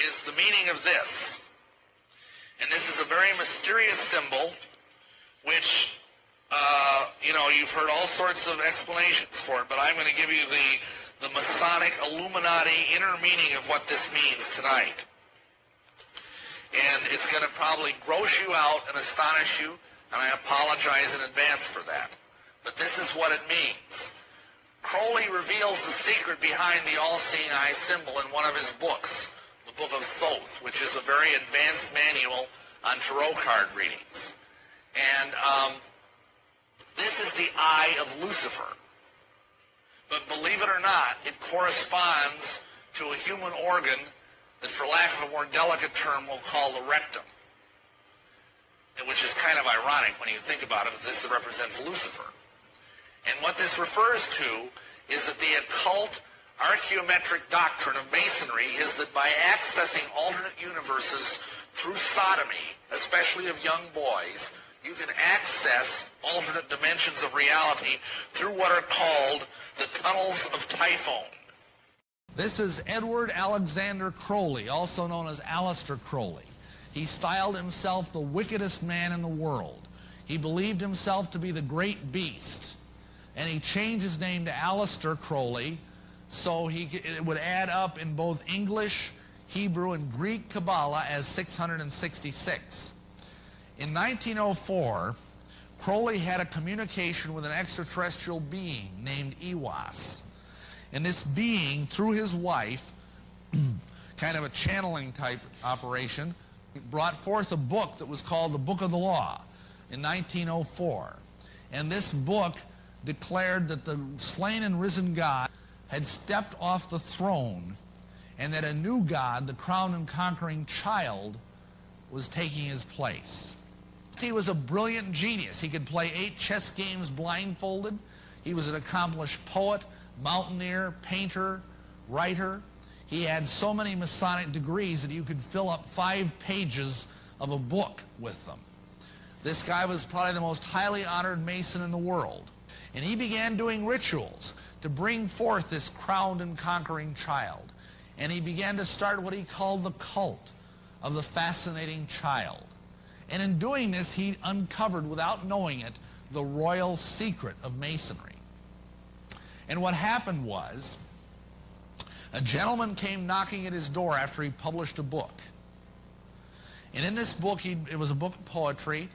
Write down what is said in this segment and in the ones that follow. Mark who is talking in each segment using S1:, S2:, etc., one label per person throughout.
S1: is the meaning of this. And this is a very mysterious symbol, which, you've heard all sorts of explanations for it, but I'm going to give you the Masonic Illuminati inner meaning of what this means tonight. And it's going to probably gross you out and astonish you, and I apologize in advance for that. But this is what it means. Crowley reveals the secret behind the all-seeing eye symbol in one of his books, the Book of Thoth, which is a very advanced manual on tarot card readings. And this is the eye of Lucifer. But believe it or not, it corresponds to a human organ that, for lack of a more delicate term, we'll call the rectum. And which is kind of ironic when you think about it, that this represents Lucifer. And what this refers to is that the occult archaeometric doctrine of Masonry is that by accessing alternate universes through sodomy, especially of young boys, you can access alternate dimensions of reality through what are called the tunnels of Typhon.
S2: This is Edward Alexander Crowley, also known as Aleister Crowley. He styled himself the wickedest man in the world. He believed himself to be the great beast. And he changed his name to Aleister Crowley so it would add up in both English, Hebrew, and Greek Kabbalah as 666. In 1904, Crowley had a communication with an extraterrestrial being named Iwas. And this being, through his wife, kind of a channeling type operation, brought forth a book that was called the Book of the Law in 1904. And this book declared that the slain and risen God had stepped off the throne and that a new God, the crowned and conquering child, was taking his place. He was a brilliant genius. He could play 8 chess games blindfolded. He was an accomplished poet, mountaineer, painter, writer. He had so many Masonic degrees that you could fill up 5 pages of a book with them. This guy was probably the most highly honored Mason in the world. And he began doing rituals to bring forth this crowned and conquering child. And he began to start what he called the cult of the fascinating child. And in doing this, he uncovered, without knowing it, the royal secret of Masonry. And what happened was, a gentleman came knocking at his door after he published a book. And in this book, it was a book of poetry,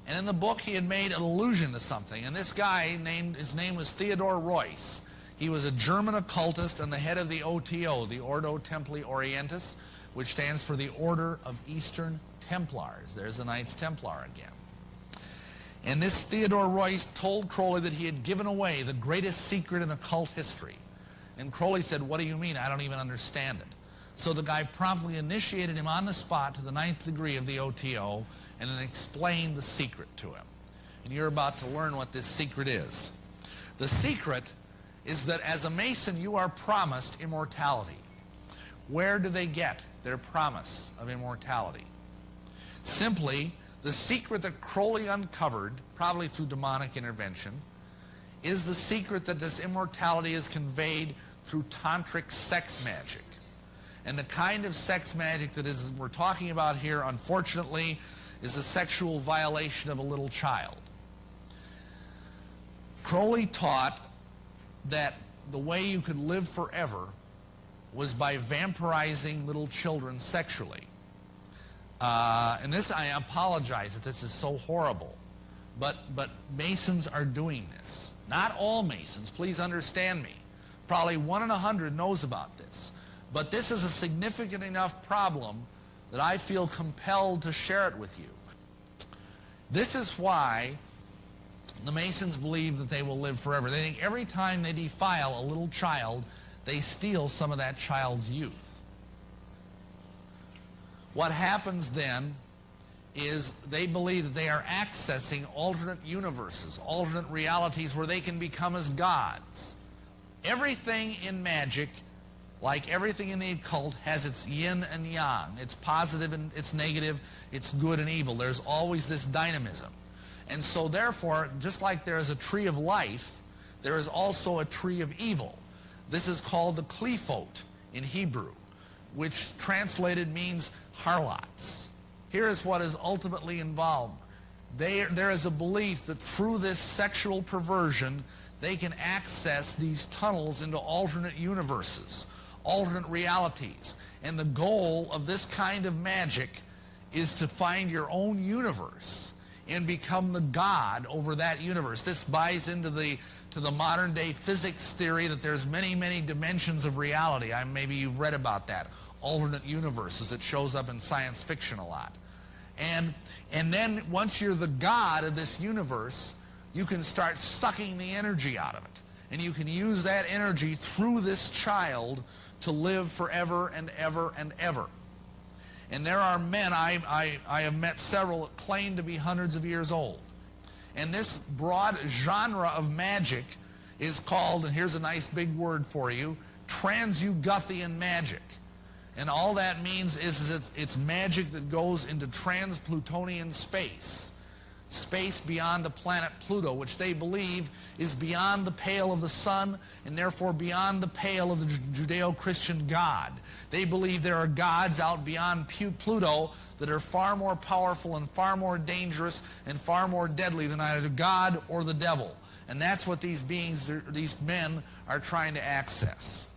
S2: and in the book he had made an allusion to something. And this guy, his name was Theodore Royce. He was a German occultist and the head of the OTO, the Ordo Templi Orientis, which stands for the Order of Eastern Templars. There's the Knights Templar again. And this Theodore Royce told Crowley that he had given away the greatest secret in occult history. And Crowley said, "What do you mean? I don't even understand it." So the guy promptly initiated him on the spot to the 9th degree of the OTO and then explained the secret to him. And you're about to learn what this secret is. The secret is that as a Mason, you are promised immortality. Where do they get their promise of immortality? Simply, the secret that Crowley uncovered, probably through demonic intervention, is the secret that this immortality is conveyed through tantric sex magic. And the kind of sex magic that we're talking about here, unfortunately, is a sexual violation of a little child. Crowley taught that the way you could live forever was by vampirizing little children sexually. And this, I apologize that this is so horrible, but Masons are doing this. Not all Masons, please understand me. Probably 1 in 100 knows about this. But this is a significant enough problem that I feel compelled to share it with you. This is why the Masons believe that they will live forever. They think every time they defile a little child, they steal some of that child's youth. What happens then is they believe that they are accessing alternate universes, alternate realities where they can become as gods. Everything in magic, like everything in the occult, has its yin and yang. It's positive and it's negative, it's good and evil. There's always this dynamism. And so therefore, just like there is a tree of life, there is also a tree of evil. This is called the Qliphote in Hebrew. which translated means harlots. Here is what is ultimately involved. There is a belief that through this sexual perversion, they can access these tunnels into alternate universes, alternate realities. And the goal of this kind of magic is to find your own universe and become the god over that universe. This buys into the modern day physics theory that there's many, many dimensions of reality. Maybe you've read about that. Alternate universes. It shows up in science fiction a lot. And then once you're the god of this universe, you can start sucking the energy out of it. And you can use that energy through this child to live forever and ever and ever. And there are men, I have met several that claim to be hundreds of years old. And this broad genre of magic is called, and here's a nice big word for you, Transuguthian magic. And all that means is it's magic that goes into trans-Plutonian space. Space beyond the planet Pluto, which they believe is beyond the pale of the sun and therefore beyond the pale of the Judeo-Christian God. They believe there are gods out beyond Pluto that are far more powerful and far more dangerous and far more deadly than either God or the devil. And that's what these beings, these men, are trying to access.